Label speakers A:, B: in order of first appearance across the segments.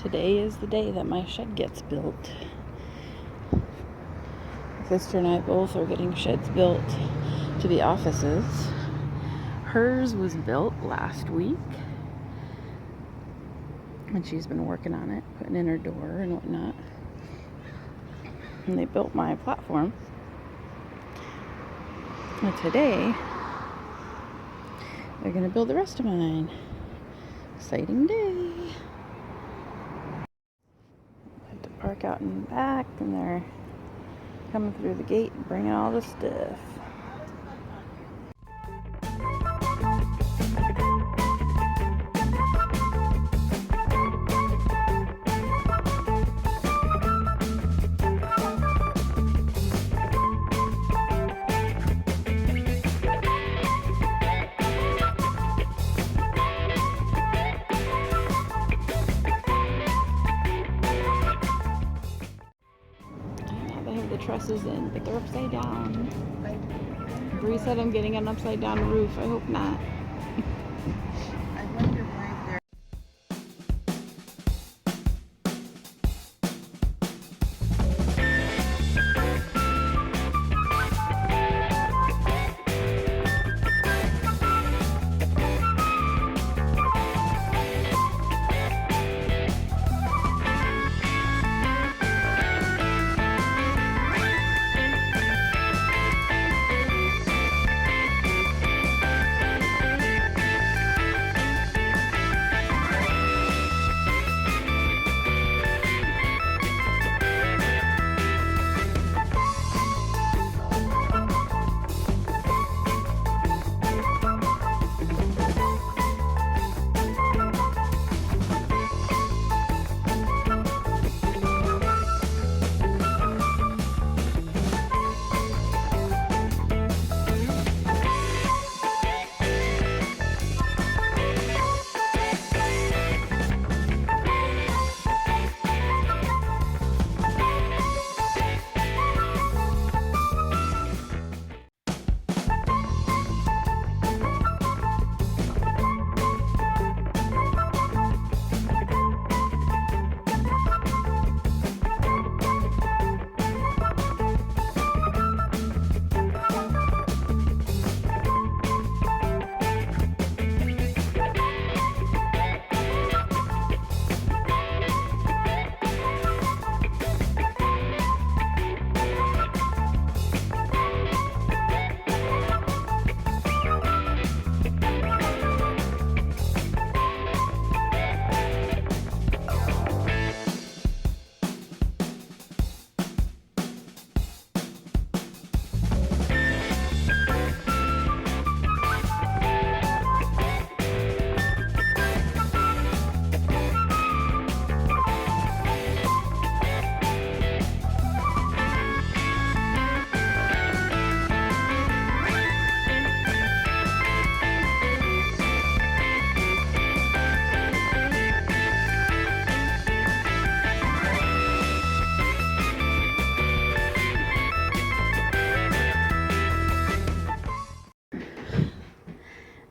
A: Today is the day that my shed gets built. My sister and I both are getting sheds built to be offices. Hers was built last week, and she's been working on it, putting in her door and whatnot. And they built my platform. And today, they're gonna build the rest of mine. Exciting day. I had to park out in the back, and they're coming through the gate and bringing all the stuff. Trusses in, but they're upside down. Bree said I'm getting an upside down roof. I hope not.
B: I wonder why they're...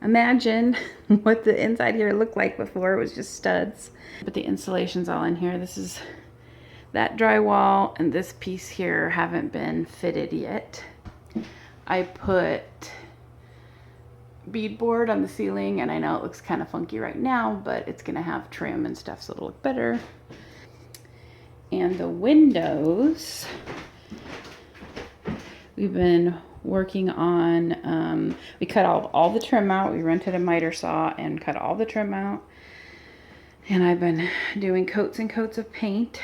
A: Imagine what the inside here looked like before it was just studs. But the insulation's all in here. This is that drywall, and this piece here haven't been fitted yet. I put beadboard on the ceiling, and I know it looks kind of funky right now, but it's gonna have trim and stuff, so it'll look better. And the windows, we've been working on, we cut all the trim out. We rented a miter saw and cut all the trim out. And I've been doing coats and coats of paint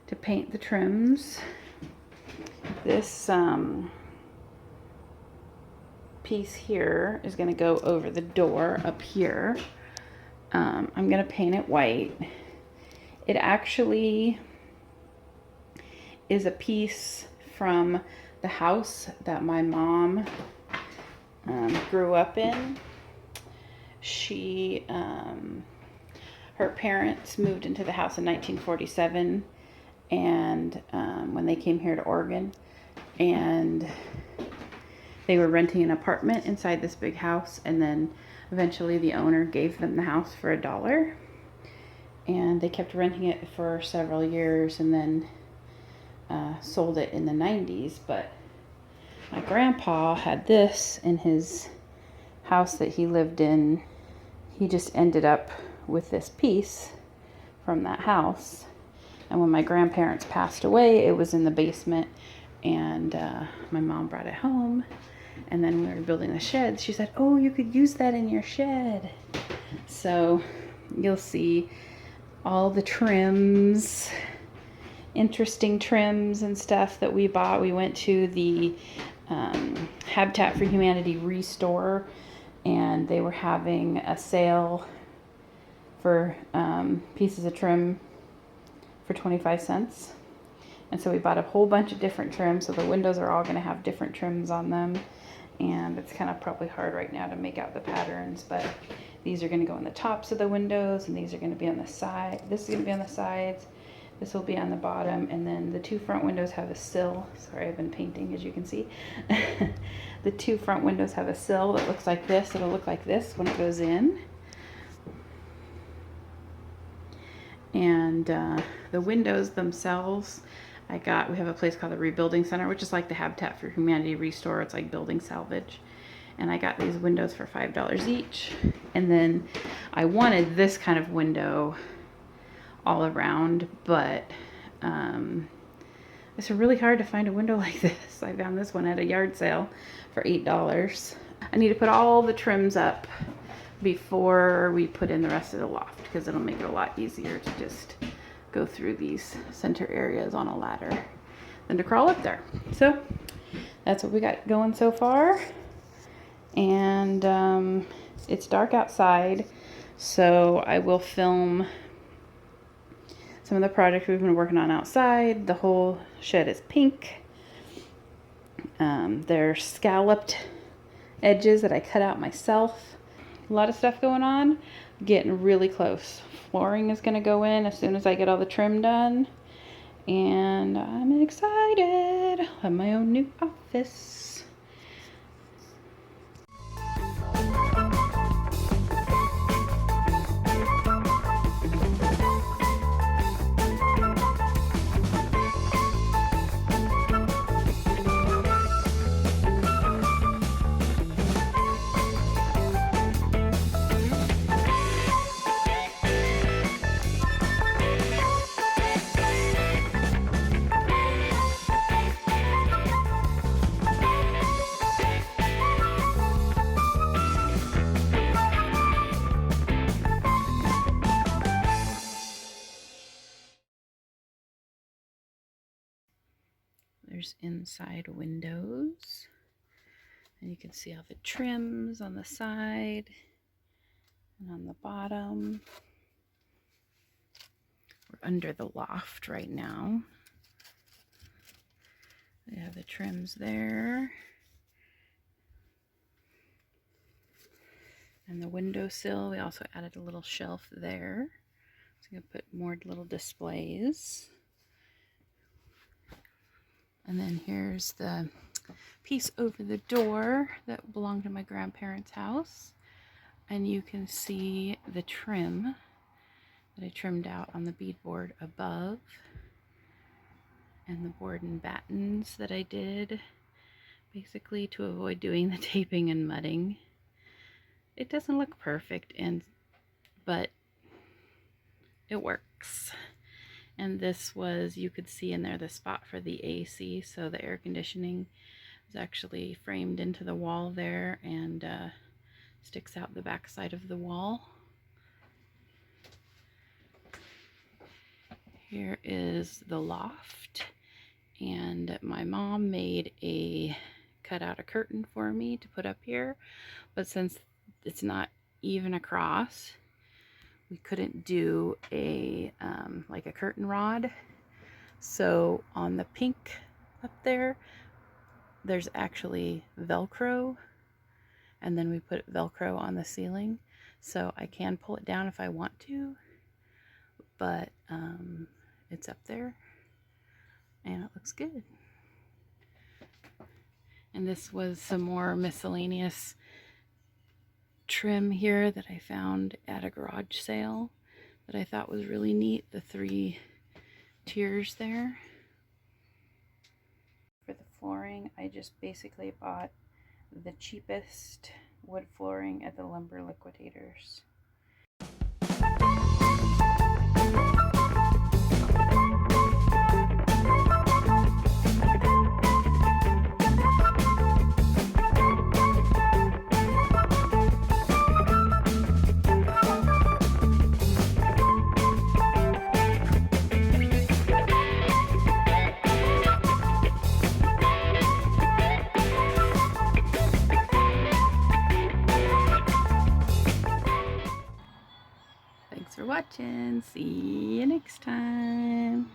A: to paint the trims. This piece here is gonna go over the door up here. I'm gonna paint it white. It actually is a piece from the house that my mom grew up in. She, her parents moved into the house in 1947, and when they came here to Oregon, and they were renting an apartment inside this big house, and then eventually the owner gave them the house for $1. and they kept renting it for several years and then sold it in the 90s. But my grandpa had this in his house that he lived in. He just ended up with this piece from that house. And when my grandparents passed away, it was in the basement, and my mom brought it home. And then when we were building the shed, she said, oh, you could use that in your shed. So you'll see all the trims, interesting trims and stuff that we bought. We went to the Habitat for Humanity Restore, and they were having a sale for pieces of trim for 25 cents. And so we bought a whole bunch of different trims. So the windows are all going to have different trims on them. And it's kind of probably hard right now to make out the patterns, but these are going to go on the tops of the windows, and these are going to be on the side. This is going to be on the sides. This will be on the bottom, and then the two front windows have a sill. Sorry, I've been painting, as you can see. The two front windows have a sill that looks like this. It'll look like this when it goes in. And the windows themselves, we have a place called the Rebuilding Center, which is like the Habitat for Humanity Restore. It's like building salvage. And I got these windows for $5 each. And then I wanted this kind of window all around, but it's really hard to find a window like this. I found this one at a yard sale for $8. I need to put all the trims up before we put in the rest of the loft, because it'll make it a lot easier to just go through these center areas on a ladder than to crawl up there. So that's what we got going so far. And it's dark outside, so I will film some of the projects we've been working on outside. The whole shed is pink. They're scalloped edges that I cut out myself. A lot of stuff going on. Getting really close. Flooring is going to go in as soon as I get all the trim done. And I'm excited. I'll have my own new office. There's inside windows, and you can see all the trims on the side and on the bottom. We're under the loft right now. They have the trims there. And the windowsill, we also added a little shelf there. So I'm going to put more little displays. And then here's the piece over the door that belonged to my grandparents' house. And you can see the trim that I trimmed out on the beadboard above. And the board and battens that I did, basically to avoid doing the taping and mudding. It doesn't look perfect, but it works. And this was, you could see in there the spot for the AC, so the air conditioning is actually framed into the wall there and sticks out the back side of the wall. Here is the loft, and my mom cut out a curtain for me to put up here, but since it's not even across, we couldn't do like a curtain rod. So on the pink up there, there's actually Velcro, and then we put Velcro on the ceiling, so I can pull it down if I want to, but it's up there and it looks good. And this was some more miscellaneous trim here that I found at a garage sale that I thought was really neat, the 3 tiers there. For the flooring, I just basically bought the cheapest wood flooring at the lumber liquidators. Thanks for watching. See you next time.